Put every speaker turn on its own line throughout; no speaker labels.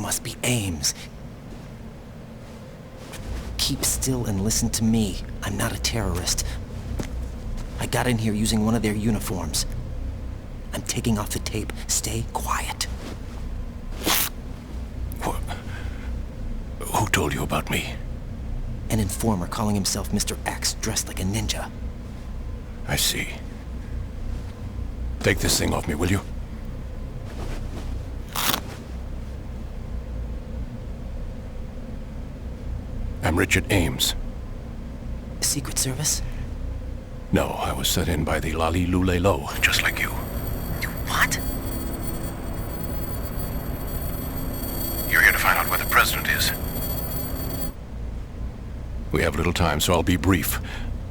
must be Ames. Keep still and listen to me. I'm not a terrorist. I got in here using one of their uniforms. I'm taking off the tape. Stay quiet.
Who told you about me?
An informer calling himself Mr. X, dressed like a ninja.
I see. Take this thing off me, will you? I'm Richard Ames.
Secret Service?
No, I was sent in by the Lali Lule Lo, just like you.
What?
You're here to find out where the president is. We have little time, so I'll be brief.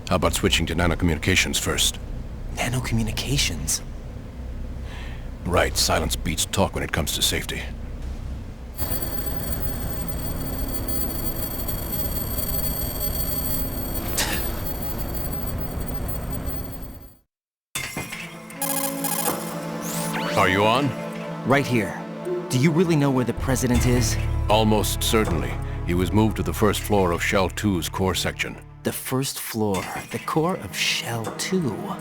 How about switching to nanocommunications first?
Nanocommunications?
Right, silence beats talk when it comes to safety. Are you on?
Right here. Do you really know where the president is?
Almost certainly. He was moved to the first floor of Shell 2's core section.
The first floor. The core of Shell 2.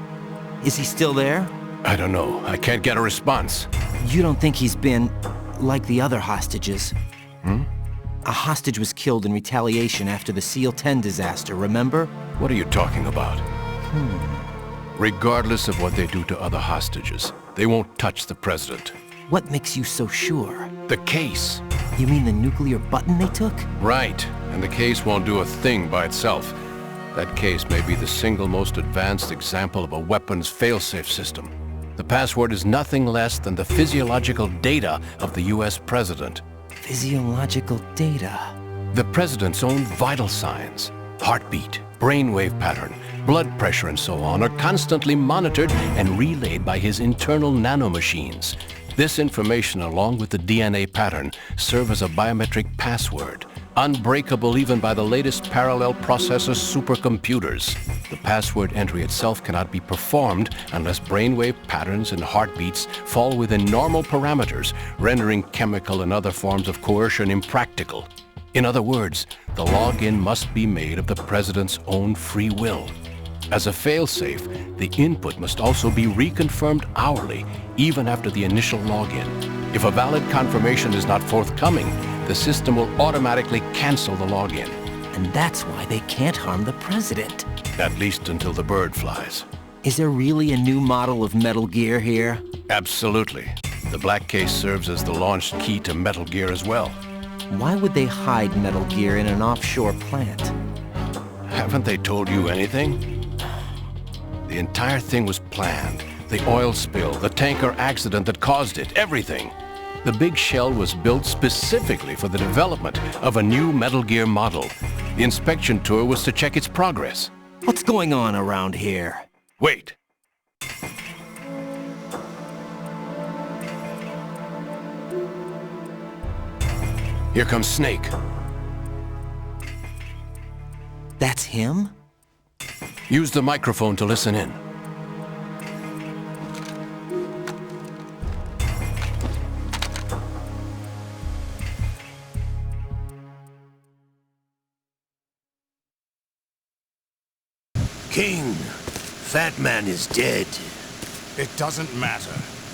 Is he still there?
I don't know. I can't get a response.
You don't think he's been like the other hostages?
Hmm?
A hostage was killed in retaliation after the SEAL 10 disaster, remember?
What are you talking about? Regardless of what they do to other hostages, they won't touch the president.
What makes you so sure?
The case.
You mean the nuclear button they took?
Right. And the case won't do a thing by itself. That case may be the single most advanced example of a weapons failsafe system. The password is nothing less than the physiological data of the US president.
Physiological data?
The president's own vital signs, heartbeat, brainwave pattern, blood pressure and so on are constantly monitored and relayed by his internal nanomachines. This information, along with the DNA pattern, serve as a biometric password, unbreakable even by the latest parallel processor supercomputers. The password entry itself cannot be performed unless brainwave patterns and heartbeats fall within normal parameters, rendering chemical and other forms of coercion impractical. In other words, the login must be made of the president's own free will. As a failsafe, the input must also be reconfirmed hourly, even after the initial login. If a valid confirmation is not forthcoming, the system will automatically cancel the login.
And that's why they can't harm the president.
At least until the bird flies.
Is there really a new model of Metal Gear here?
Absolutely. The black case serves as the launch key to Metal Gear as well.
Why would they hide Metal Gear in an offshore plant?
Haven't they told you anything? The entire thing was planned. The oil spill, the tanker accident that caused it, everything. The big shell was built specifically for the development of a new Metal Gear model. The inspection tour was to check its progress.
What's going on around here?
Wait. Here comes Snake.
That's him?
Use the microphone to listen in.
King, Fat Man is dead.
It doesn't matter.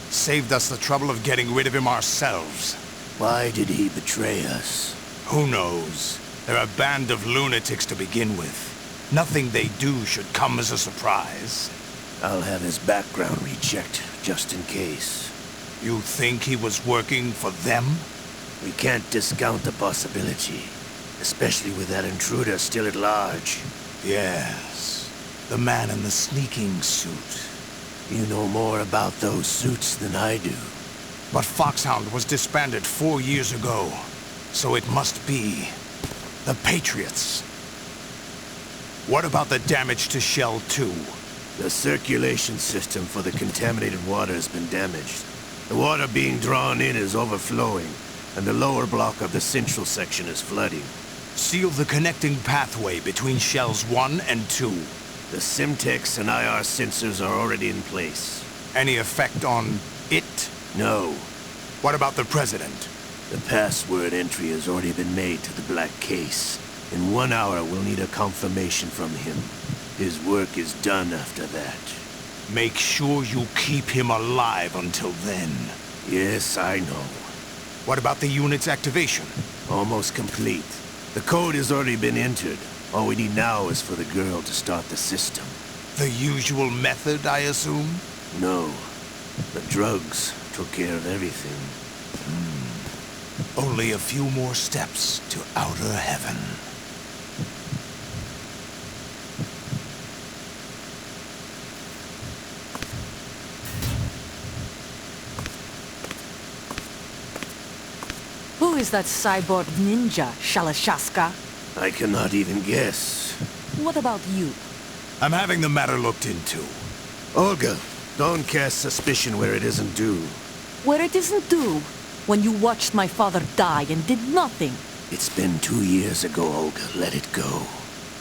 Saved us the trouble of getting rid of him ourselves.
Why did he betray us?
Who knows? They're a band of lunatics to begin with. Nothing they do should come as a surprise.
I'll have his background rechecked, just in case.
You think he was working for them?
We can't discount the possibility, especially with that intruder still at large.
Yes, the man in the sneaking suit.
You know more about those suits than I do.
But Foxhound was disbanded 4 years ago, so it must be the Patriots. What about the damage to Shell 2?
The circulation system for the contaminated water has been damaged. The water being drawn in is overflowing, and the lower block of the central section is flooding.
Seal the connecting pathway between Shells 1 and 2.
The Simtex and IR sensors are already in place.
Any effect on it?
No.
What about the President?
The password entry has already been made to the black case. In 1 hour, we'll need a confirmation from him. His work is done after that.
Make sure you keep him alive until then.
Yes, I know.
What about the unit's activation?
Almost complete. The code has already been entered. All we need now is for the girl to start the system.
The usual method, I assume?
No. The drugs took care of everything.
Only a few more steps to outer heaven.
Who is that cyborg ninja, Shalashaska?
I cannot even guess.
What about you?
I'm having the matter looked into.
Olga, don't cast suspicion where it isn't due.
Where it isn't due, when you watched my father die and did nothing.
It's been 2 years ago, Olga. Let it go.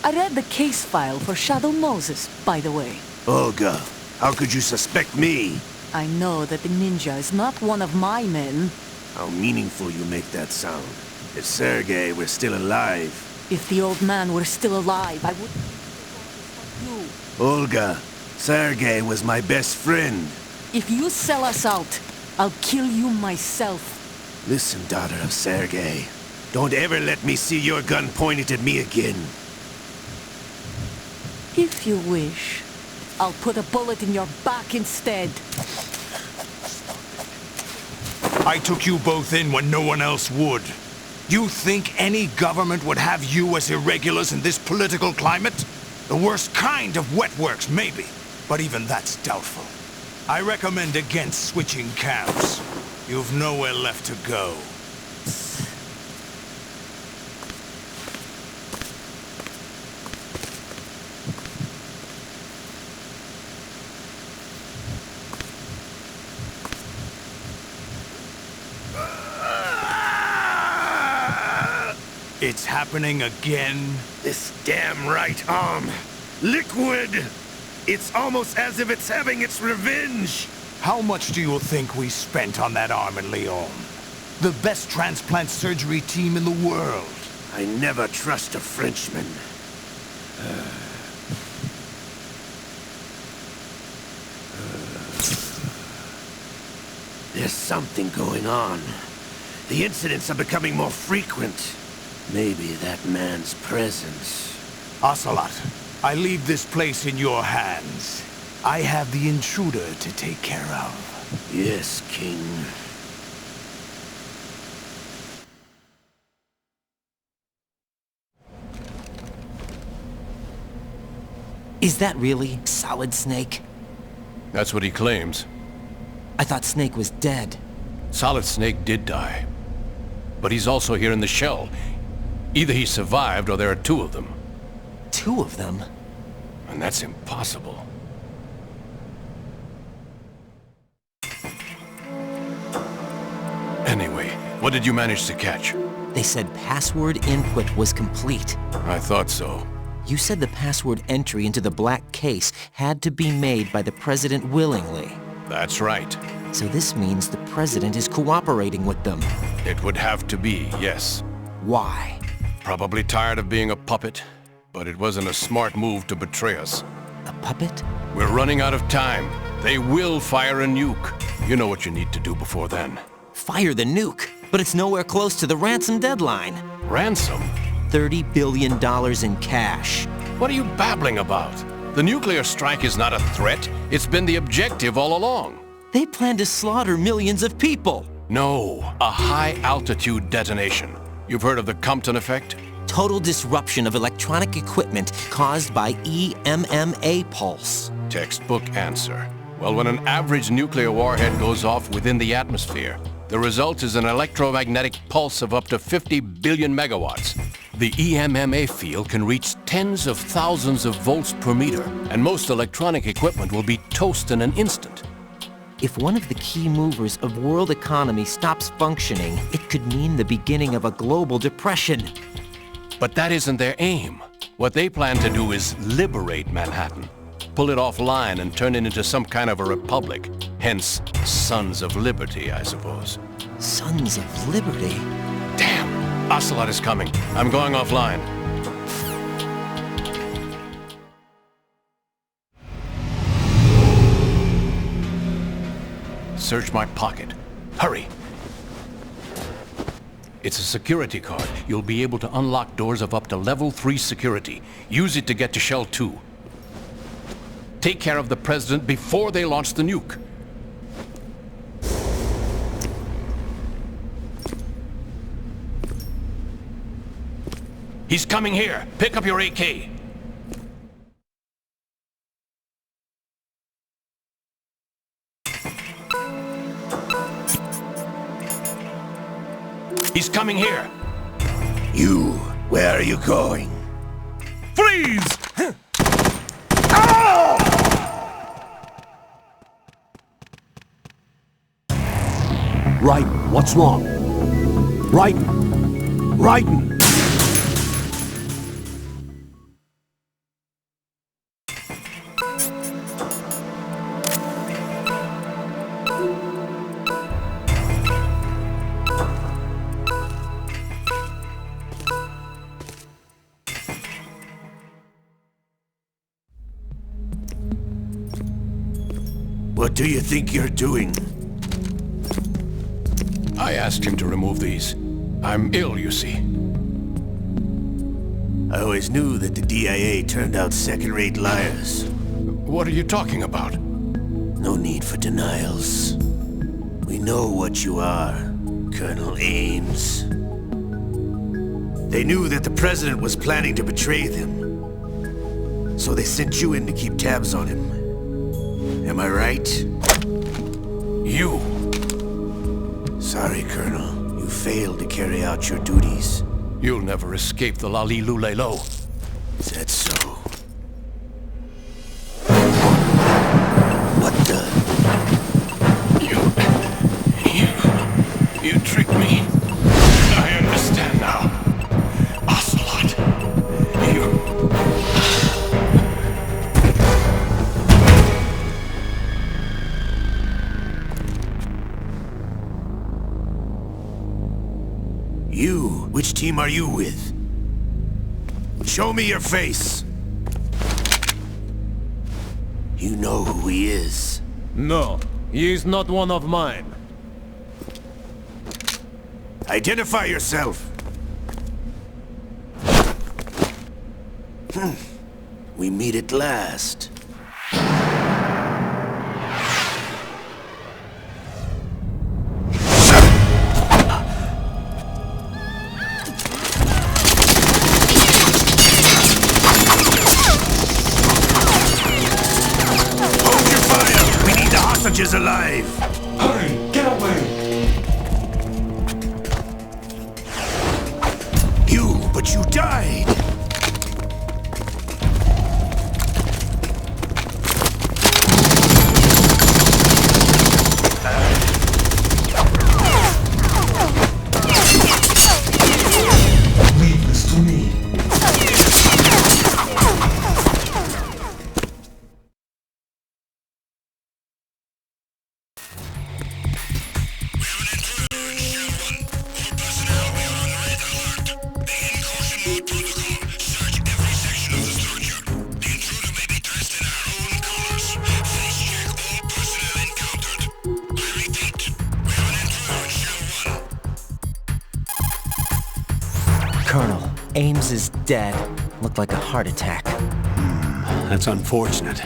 I read the case file for Shadow Moses, by the way.
Olga, how could you suspect me?
I know that the ninja is not one of my men.
How meaningful you make that sound. If Sergei were still alive...
If the old man were still alive, I would... you.
Olga, Sergei was my best friend.
If you sell us out, I'll kill you myself.
Listen, daughter of Sergei. Don't ever let me see your gun pointed at me again.
If you wish, I'll put a bullet in your back instead.
I took you both in when no one else would. You think any government would have you as irregulars in this political climate? The worst kind of wet works, maybe. But even that's doubtful. I recommend against switching camps. You've nowhere left to go. It's happening again?
This damn right arm. Liquid! It's almost as if it's having its revenge.
How much do you think we spent on that arm in Lyon? The best transplant surgery team in the world.
I never trust a Frenchman. There's something going on. The incidents are becoming more frequent. Maybe that man's presence.
Ocelot, I leave this place in your hands. I have the intruder to take care of.
Yes, King.
Is that really Solid Snake?
That's what he claims.
I thought Snake was dead.
Solid Snake did die. But he's also here in the shell. Either he survived or there are two of them.
Two of them?
And that's impossible. Anyway, what did you manage to catch?
They said password input was complete.
I thought so.
You said the password entry into the black case had to be made by the President willingly.
That's right.
So this means the President is cooperating with them.
It would have to be, yes.
Why?
Probably tired of being a puppet, but it wasn't a smart move to betray us.
A puppet?
We're running out of time. They will fire a nuke. You know what you need to do before then.
Fire the nuke, but it's nowhere close to the ransom deadline.
Ransom?
$30 billion in cash.
What are you babbling about? The nuclear strike is not a threat. It's been the objective all along.
They plan to slaughter millions of people.
No, a high-altitude detonation. You've heard of the Compton effect?
Total disruption of electronic equipment caused by EMMA pulse.
Textbook answer. Well, when an average nuclear warhead goes off within the atmosphere, the result is an electromagnetic pulse of up to 50 billion megawatts. The EMMA field can reach tens of thousands of volts per meter, and most electronic equipment will be toast in an instant.
If one of the key movers of world economy stops functioning, it could mean the beginning of a global depression.
But that isn't their aim. What they plan to do is liberate Manhattan. Pull it offline and turn it into some kind of a republic. Hence, Sons of Liberty, I suppose.
Sons of Liberty?
Damn! Ocelot is coming. I'm going offline. Search my pocket. Hurry! It's a security card. You'll be able to unlock doors of up to level 3 security. Use it to get to Shell 2. Take care of the President before they launch the nuke. He's coming here. Pick up your AK. He's coming here.
You, where are you going?
Freeze!
Raiden, what's wrong? Raiden! Raiden!
What do you think you're doing?
I asked him to remove these. I'm ill, you see.
I always knew that the DIA turned out second-rate liars.
What are you talking about?
No need for denials. We know what you are, Colonel Ames. They knew that the President was planning to betray them. So they sent you in to keep tabs on him. Am I right?
You!
Sorry, Colonel. You failed to carry out your duties.
You'll never escape the Lali-Lu-Le-Lo.
Is that so? What the?
You tricked me. I understand now. Ocelot.
You? Which team are you with? Show me your face. You know who he is.
No, he is not one of mine.
Identify yourself. We meet at last. Hold your fire! We need the hostages alive!
Hurry, get away!
But you died!
Leave this to me.
Colonel, Ames is dead. Looked like a heart attack.
That's unfortunate.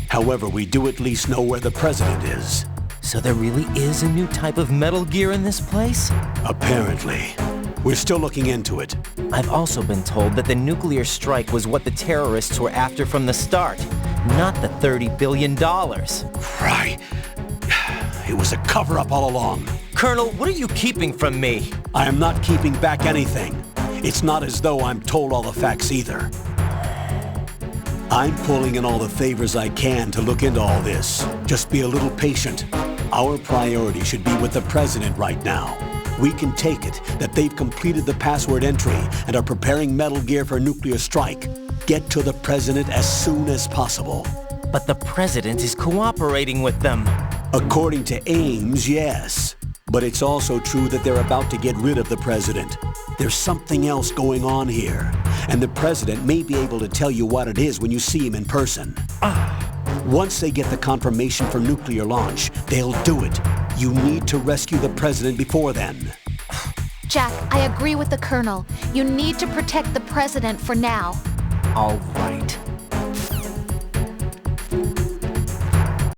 However, we do at least know where the President is.
So there really is a new type of Metal Gear in this place?
Apparently. We're still looking into it.
I've also been told that the nuclear strike was what the terrorists were after from the start, not the $30 billion.
Right. It was a cover-up all along.
Colonel, what are you keeping from me?
I am not keeping back anything. It's not as though I'm told all the facts either. I'm pulling in all the favors I can to look into all this. Just be a little patient. Our priority should be with the President right now. We can take it that they've completed the password entry and are preparing Metal Gear for nuclear strike. Get to the President as soon as possible.
But the President is cooperating with them.
According to Ames, yes. But it's also true that they're about to get rid of the president. There's something else going on here, and the president may be able to tell you what it is when you see him in person. Once they get the confirmation for nuclear launch, they'll do it. You need to rescue the president before then.
Jack, I agree with the Colonel. You need to protect the president for now.
All right.